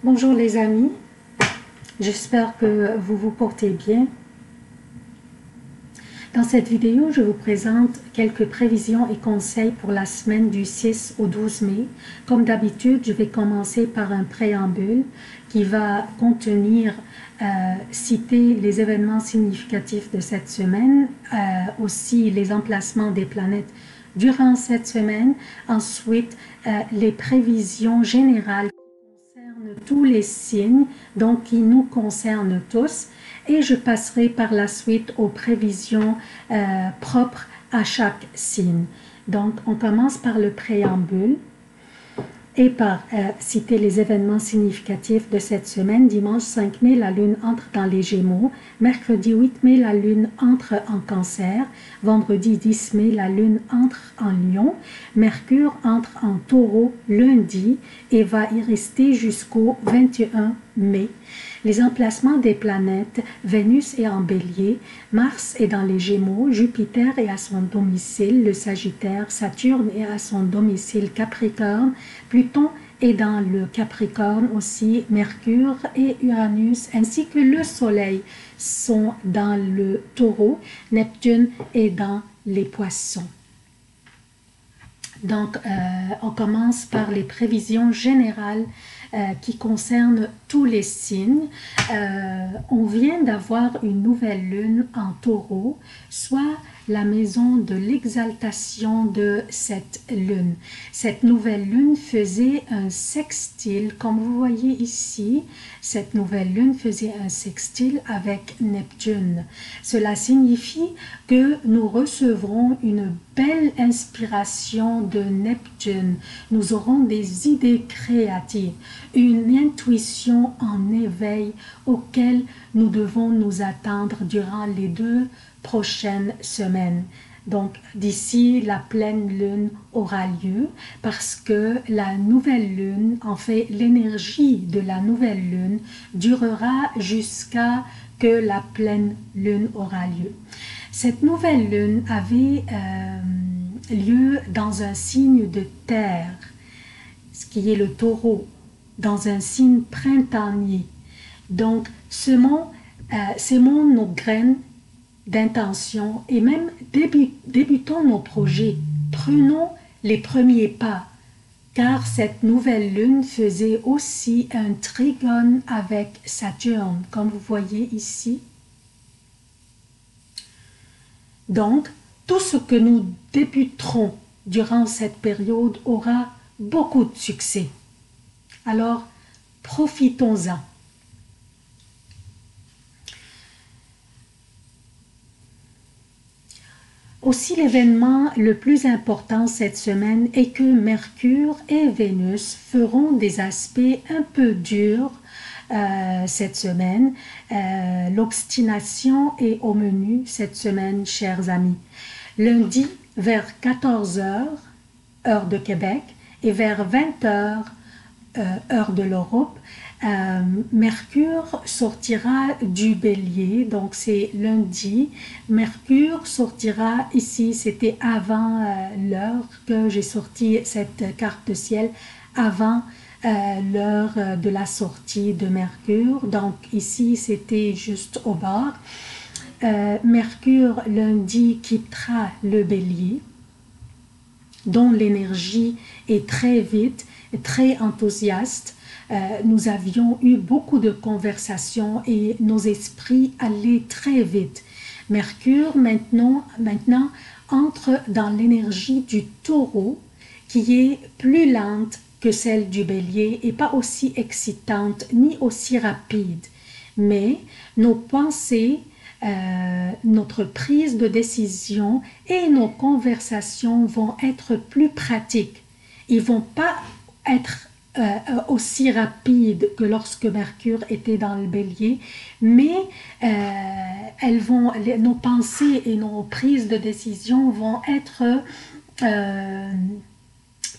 Bonjour les amis, j'espère que vous vous portez bien. Dans cette vidéo, je vous présente quelques prévisions et conseils pour la semaine du 6 au 12 mai. Comme d'habitude, je vais commencer par un préambule qui va contenir, citer les événements significatifs de cette semaine, aussi les emplacements des planètes durant cette semaine. Ensuite, les prévisions générales tous les signes, donc qui nous concernent tous, et je passerai par la suite aux prévisions propres à chaque signe. Donc, on commence par le préambule et par citer les événements significatifs de cette semaine. Dimanche 5 mai, la Lune entre dans les Gémeaux. Mercredi 8 mai, la Lune entre en Cancer. Vendredi 10 mai, la Lune entre en Lion. Mercure entre en Taureau lundi et va y rester jusqu'au 21 mai. Les emplacements des planètes, Vénus est en Bélier, Mars est dans les Gémeaux, Jupiter est à son domicile, le Sagittaire, Saturne est à son domicile Capricorne, Pluton est dans le Capricorne aussi, Mercure et Uranus ainsi que le Soleil sont dans le Taureau, Neptune est dans les Poissons. Donc, on commence par les prévisions générales qui concernent tous les signes. On vient d'avoir une nouvelle lune en Taureau, soit la maison de l'exaltation de cette lune. Cette nouvelle lune faisait un sextile, comme vous voyez ici, cette nouvelle lune faisait un sextile avec Neptune. Cela signifie que nous recevrons une belle inspiration de Neptune. Nous aurons des idées créatives, une intuition en éveil auquel nous devons nous attendre durant les 2 prochaines semaines. Donc d'ici la pleine lune aura lieu parce que la nouvelle lune, en fait l'énergie de la nouvelle lune durera jusqu'à que la pleine lune aura lieu. Cette nouvelle lune avait lieu dans un signe de terre, ce qui est le Taureau, dans un signe printanier. Donc semons nos graines d'intention et même débutons nos projets, prenons les premiers pas, car cette nouvelle lune faisait aussi un trigone avec Saturne, comme vous voyez ici. Donc, tout ce que nous débuterons durant cette période aura beaucoup de succès. Alors, profitons-en. Aussi, l'événement le plus important cette semaine est que Mercure et Vénus feront des aspects un peu durs cette semaine. L'obstination est au menu cette semaine, chers amis. Lundi, vers 14 h, heure de Québec, et vers 20 h, heure de l'Europe, Mercure sortira du Bélier, donc c'est lundi. Mercure sortira ici, c'était avant l'heure que j'ai sorti cette carte de ciel, avant l'heure de la sortie de Mercure. Donc ici, c'était juste au bord. Mercure lundi quittera le Bélier, dont l'énergie est très vite, très enthousiaste. Nous avions eu beaucoup de conversations et nos esprits allaient très vite. Mercure maintenant entre dans l'énergie du Taureau qui est plus lente que celle du Bélier et pas aussi excitante ni aussi rapide. Mais nos pensées, notre prise de décision et nos conversations vont être plus pratiques. Ils vont pas être aussi rapide que lorsque Mercure était dans le Bélier, mais nos pensées et nos prises de décision vont être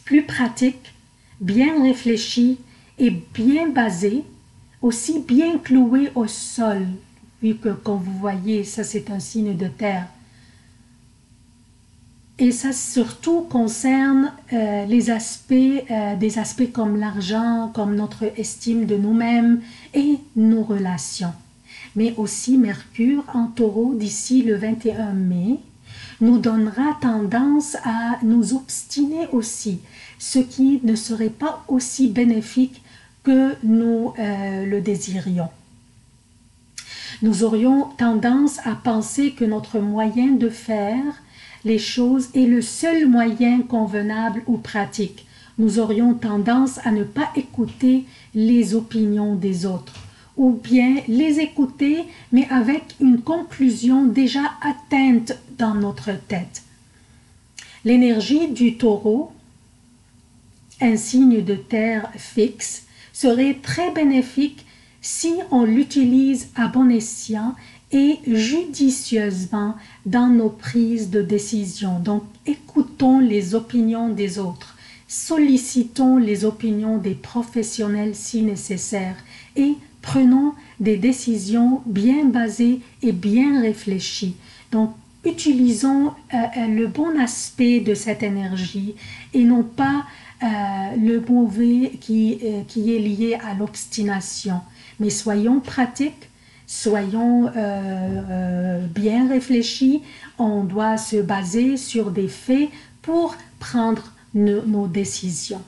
plus pratiques, bien réfléchies et bien basées, aussi bien clouées au sol, vu que, comme vous voyez, ça c'est un signe de terre. Et ça surtout concerne des aspects comme l'argent, comme notre estime de nous-mêmes et nos relations. Mais aussi Mercure en Taureau d'ici le 21 mai nous donnera tendance à nous obstiner aussi, ce qui ne serait pas aussi bénéfique que nous le désirions. Nous aurions tendance à penser que notre moyen de faire les choses est le seul moyen convenable ou pratique. Nous aurions tendance à ne pas écouter les opinions des autres, ou bien les écouter, mais avec une conclusion déjà atteinte dans notre tête. L'énergie du Taureau, un signe de terre fixe, serait très bénéfique si on l'utilise à bon escient et judicieusement dans nos prises de décision. Donc, écoutons les opinions des autres, sollicitons les opinions des professionnels si nécessaire et prenons des décisions bien basées et bien réfléchies. Donc, utilisons le bon aspect de cette énergie et non pas le mauvais qui est lié à l'obstination. Mais soyons pratiques, soyons bien réfléchis, on doit se baser sur des faits pour prendre nos décisions.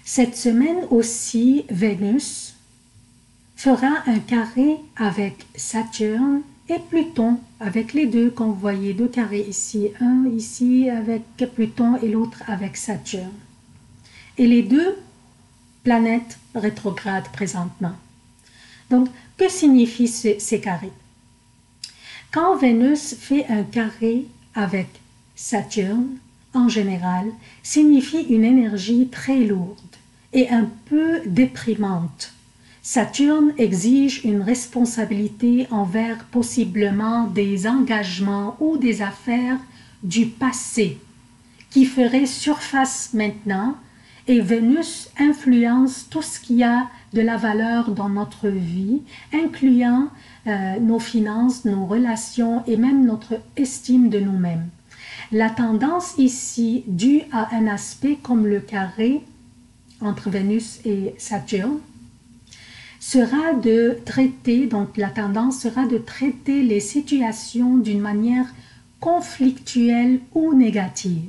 Cette semaine aussi, Vénus fera un carré avec Saturne et Pluton, avec les deux, quand vous voyez deux carrés ici, un ici avec Pluton et l'autre avec Saturne. Et les deux planètes rétrogrades présentement. Donc, que signifient ces carrés? Quand Vénus fait un carré avec Saturne, en général, signifie une énergie très lourde et un peu déprimante. Saturne exige une responsabilité envers possiblement des engagements ou des affaires du passé qui feraient surface maintenant, et Vénus influence tout ce qui a de la valeur dans notre vie, incluant nos finances, nos relations et même notre estime de nous-mêmes. La tendance ici, due à un aspect comme le carré entre Vénus et Saturne, sera de traiter, donc la tendance sera de traiter les situations d'une manière conflictuelle ou négative.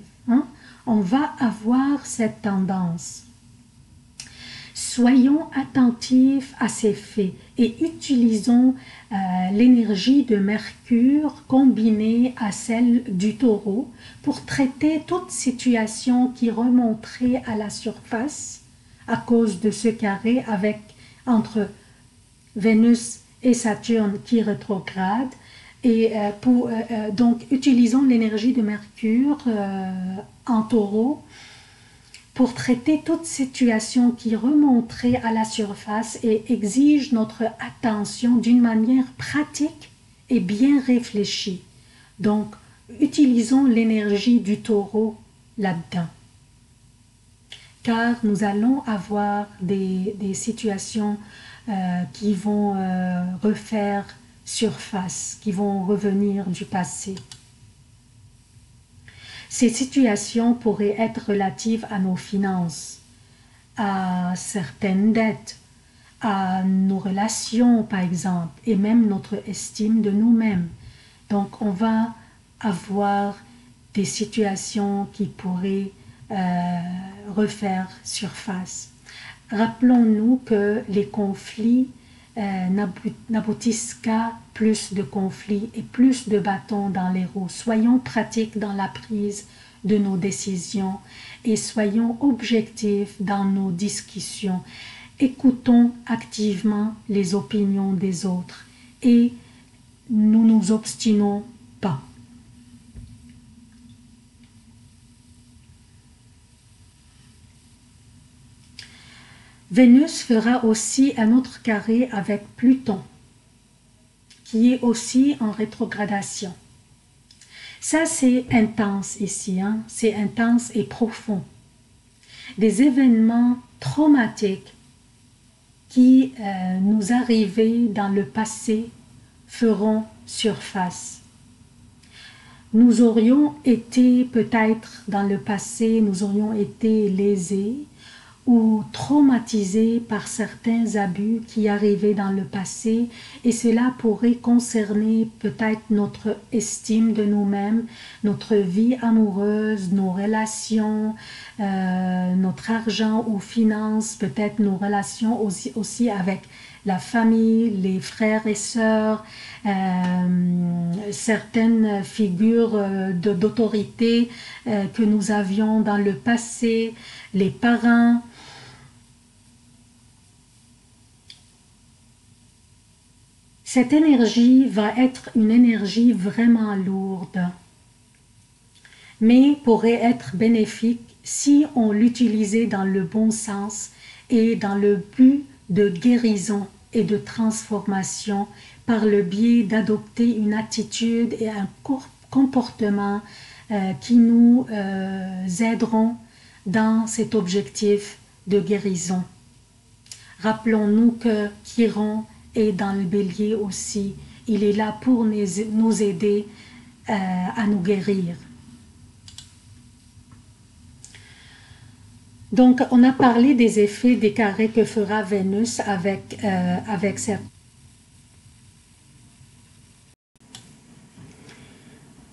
On va avoir cette tendance. Soyons attentifs à ces faits et utilisons l'énergie de Mercure combinée à celle du Taureau pour traiter toute situation qui remonterait à la surface à cause de ce carré entre Vénus et Saturne qui rétrograde. Et donc, utilisons l'énergie de Mercure en Taureau pour traiter toute situation qui remonterait à la surface et exige notre attention d'une manière pratique et bien réfléchie. Donc, utilisons l'énergie du Taureau là-dedans. Car nous allons avoir des situations qui vont refaire surface, qui vont revenir du passé. Ces situations pourraient être relatives à nos finances, à certaines dettes, à nos relations par exemple, et même notre estime de nous-mêmes. Donc on va avoir des situations qui pourraient refaire surface. Rappelons-nous que les conflits n'aboutissent qu'à plus de conflits et plus de bâtons dans les roues. Soyons pratiques dans la prise de nos décisions et soyons objectifs dans nos discussions. Écoutons activement les opinions des autres et nous nous obstinons pas. Vénus fera aussi un autre carré avec Pluton, qui est aussi en rétrogradation. Ça, c'est intense ici, c'est intense et profond. Des événements traumatiques qui nous arrivaient dans le passé feront surface. Nous aurions été peut-être dans le passé, nous aurions été lésés ou traumatisés par certains abus qui arrivaient dans le passé, et cela pourrait concerner peut-être notre estime de nous-mêmes, notre vie amoureuse, nos relations, notre argent ou finances, peut-être nos relations aussi avec la famille, les frères et sœurs, certaines figures d'autorité que nous avions dans le passé, les parents. Cette énergie va être une énergie vraiment lourde, mais pourrait être bénéfique si on l'utilisait dans le bon sens et dans le but de guérison et de transformation par le biais d'adopter une attitude et un comportement qui nous aideront dans cet objectif de guérison. Rappelons-nous que Chiron est dans le bélier aussi. Il est là pour nous aider à nous guérir. Donc, on a parlé des effets des carrés que fera Vénus avec cette...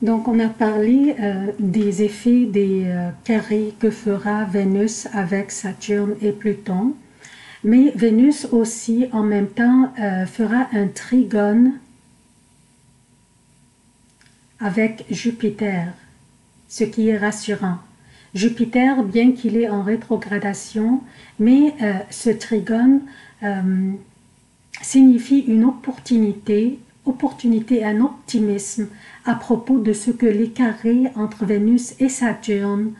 Donc, on a parlé des effets des carrés que fera Vénus avec Saturne et Pluton. Mais Vénus aussi, en même temps, fera un trigone avec Jupiter, ce qui est rassurant. Jupiter, bien qu'il est en rétrogradation, mais ce trigone signifie une opportunité, un optimisme à propos de ce que les carrés entre Vénus et Saturne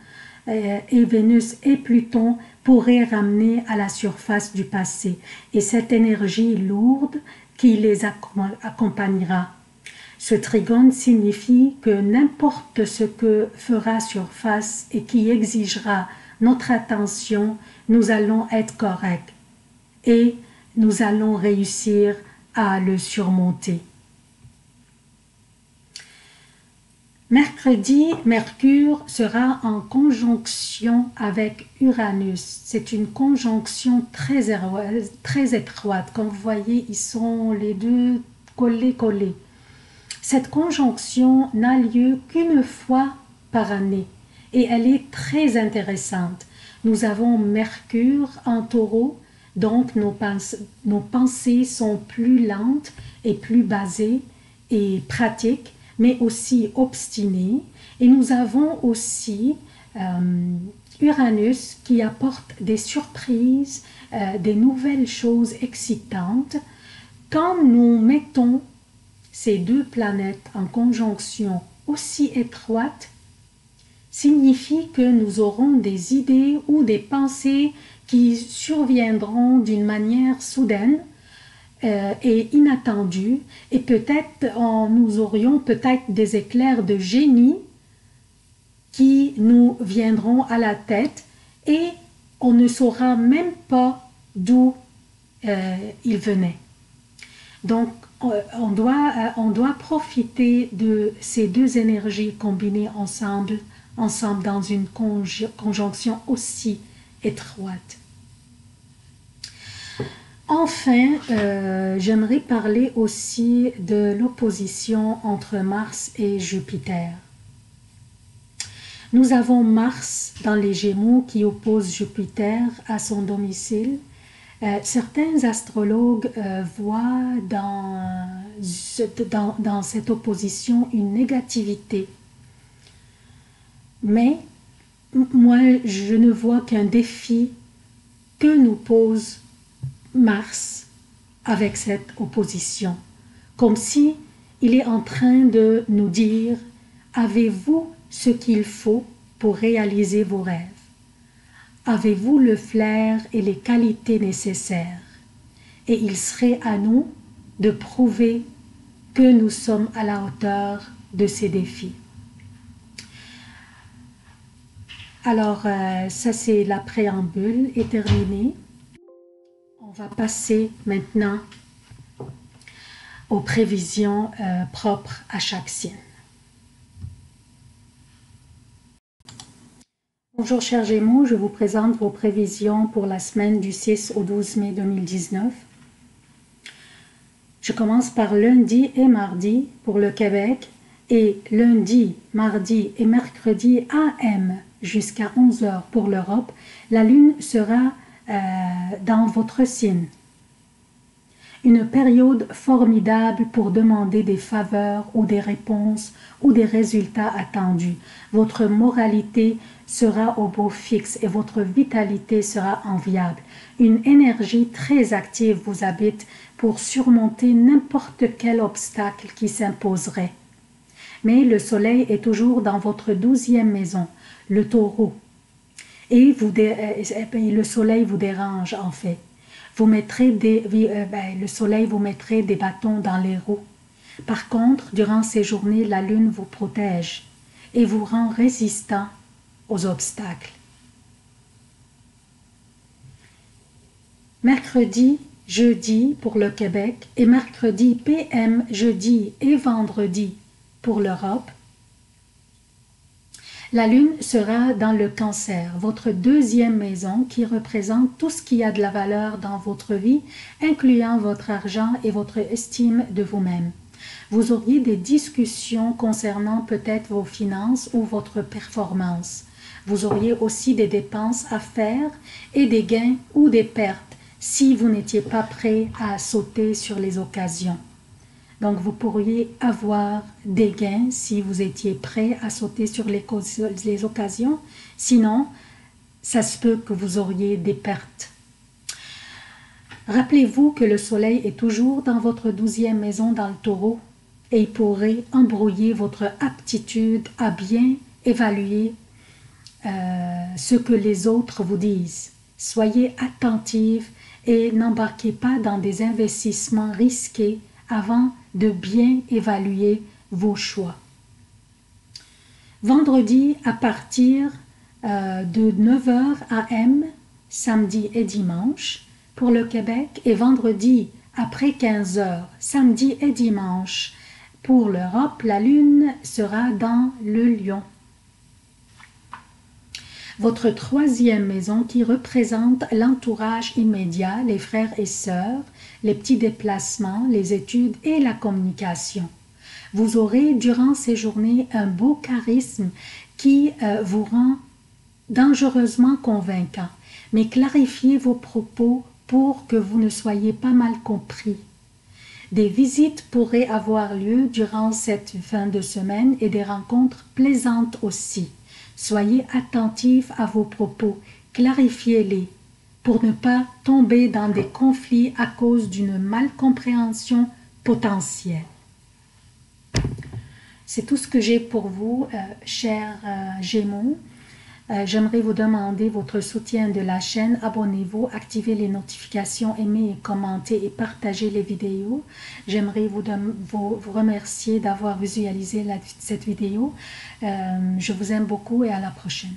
et Vénus et Pluton pourraient ramener à la surface du passé, et cette énergie lourde qui les accompagnera. Ce trigone signifie que n'importe ce que fera surface et qui exigera notre attention, nous allons être corrects et nous allons réussir à le surmonter. Mercredi, Mercure sera en conjonction avec Uranus. C'est une conjonction très étroite. Comme vous voyez, ils sont les deux collés. Cette conjonction n'a lieu qu'une fois par année et elle est très intéressante. Nous avons Mercure en Taureau, donc nos pensées sont plus lentes et plus basées et pratiques, mais aussi obstinée. Et nous avons aussi Uranus qui apporte des surprises, des nouvelles choses excitantes. Quand nous mettons ces deux planètes en conjonction aussi étroite, signifie que nous aurons des idées ou des pensées qui surviendront d'une manière soudaine et inattendue, et peut-être nous aurions peut-être des éclairs de génie qui nous viendront à la tête et on ne saura même pas d'où ils venaient. Donc on doit profiter de ces deux énergies combinées ensemble dans une conjonction aussi étroite. Enfin, j'aimerais parler aussi de l'opposition entre Mars et Jupiter. Nous avons Mars dans les Gémeaux qui oppose Jupiter à son domicile. Certains astrologues voient dans cette opposition une négativité. Mais moi, je ne vois qu'un défi que nous pose Mars avec cette opposition, comme si il est en train de nous dire: avez-vous ce qu'il faut pour réaliser vos rêves? Avez-vous le flair et les qualités nécessaires? Et il serait à nous de prouver que nous sommes à la hauteur de ces défis. Alors, ça c'est la préambule est terminée. On va passer maintenant aux prévisions propres à chaque signe. Bonjour chers Gémeaux, je vous présente vos prévisions pour la semaine du 6 au 12 mai 2019. Je commence par lundi et mardi pour le Québec et lundi, mardi et mercredi AM jusqu'à 11 h pour l'Europe. La lune sera dans votre signe. Une période formidable pour demander des faveurs ou des réponses ou des résultats attendus. Votre moralité sera au beau fixe et votre vitalité sera enviable. Une énergie très active vous habite pour surmonter n'importe quel obstacle qui s'imposerait. Mais le soleil est toujours dans votre 12e maison, le taureau. Et le soleil vous dérange en fait. Le soleil vous mettrait des bâtons dans les roues. Par contre, durant ces journées, la lune vous protège et vous rend résistant aux obstacles. Mercredi, jeudi pour le Québec et mercredi PM, jeudi et vendredi pour l'Europe. La lune sera dans le Cancer, votre 2e maison qui représente tout ce qui a de la valeur dans votre vie, incluant votre argent et votre estime de vous-même. Vous auriez des discussions concernant peut-être vos finances ou votre performance. Vous auriez aussi des dépenses à faire et des gains ou des pertes si vous n'étiez pas prêt à sauter sur les occasions. Donc, vous pourriez avoir des gains si vous étiez prêt à sauter sur les occasions. Sinon, ça se peut que vous auriez des pertes. Rappelez-vous que le soleil est toujours dans votre 12e maison dans le taureau et il pourrait embrouiller votre aptitude à bien évaluer ce que les autres vous disent. Soyez attentifs et n'embarquez pas dans des investissements risqués avant de bien évaluer vos choix. Vendredi à partir de 9 h AM, samedi et dimanche pour le Québec et vendredi après 15 h, samedi et dimanche pour l'Europe, la lune sera dans le Lion. Votre 3e maison qui représente l'entourage immédiat, les frères et sœurs, les petits déplacements, les études et la communication. Vous aurez durant ces journées un beau charisme qui vous rend dangereusement convaincant, mais clarifiez vos propos pour que vous ne soyez pas mal compris. Des visites pourraient avoir lieu durant cette fin de semaine et des rencontres plaisantes aussi. Soyez attentifs à vos propos, clarifiez-les pour ne pas tomber dans des conflits à cause d'une malcompréhension potentielle. C'est tout ce que j'ai pour vous, chers Gémeaux. J'aimerais vous demander votre soutien de la chaîne. Abonnez-vous, activez les notifications, aimez et commentez et partagez les vidéos. J'aimerais vous remercier d'avoir visualisé cette vidéo. Je vous aime beaucoup et à la prochaine.